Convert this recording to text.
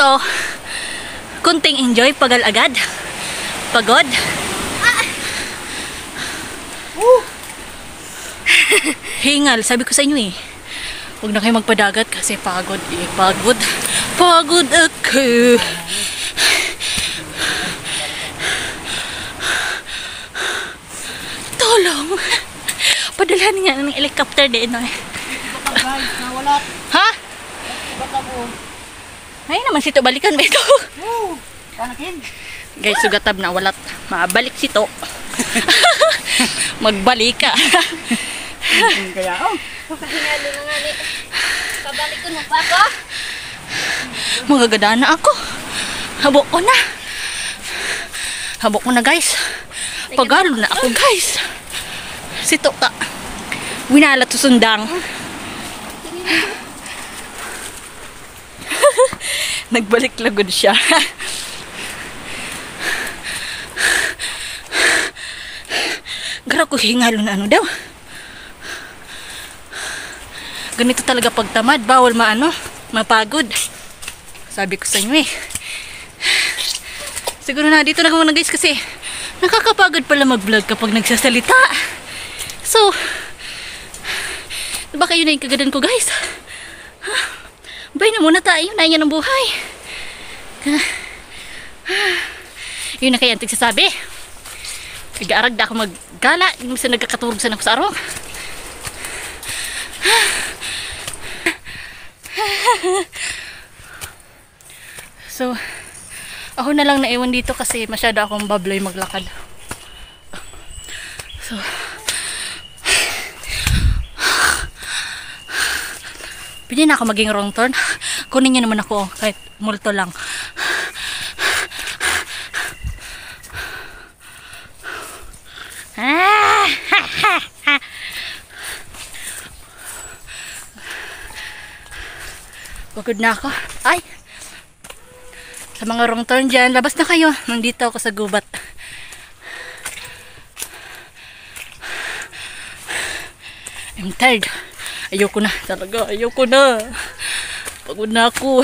to, kunting enjoy, pagal agad. Pagod. Hingal, sabi ko sa inyo eh. Huwag na kayo magpadagat kasi pagod eh. Pagod ako. Tolong. Padalhan nga ng helicopter din eh. Guys, nawala. Ha? Baka po. Ay naman sito, balikan ba ito? Panakin. Guys, sugatab na walat. Mabalik sito. Magbalik ka. Kaya Hinalo na nga ni. Pabalik ko na pa ako. Magagada na ako. Habok ko na guys. Pagalo na ako guys. Sito ka. Winalat susundang. Nagbalik lagod siya. Gara ko hingalo na ano daw. Ganito talaga pagtamad, bawal mapagod. Sabi ko sa inyo eh. Siguro na dito na muna guys kasi nakakapagod pala mag-vlog kapag nagsasalita. So, diba kayo na yung kagadan ko guys? Bay na muna tayo, nain yan ang buhay. Yun na kaya ang tigsasabi. Nag-aarag na ako maggala, minsan nagkakaturog sa ako sa arong. So, ako na lang naiwan dito kasi masyado akong babloy maglakad. So, pwede na ako maging wrong turn. Kunin niyo naman ako kahit multo lang. Pagod na ako. Ay! Sa mga wrong turn dyan, labas na kayo. Nandito ako sa gubat. I'm tired. Ayoko na. Talaga, ayoko na. Pagod na ako.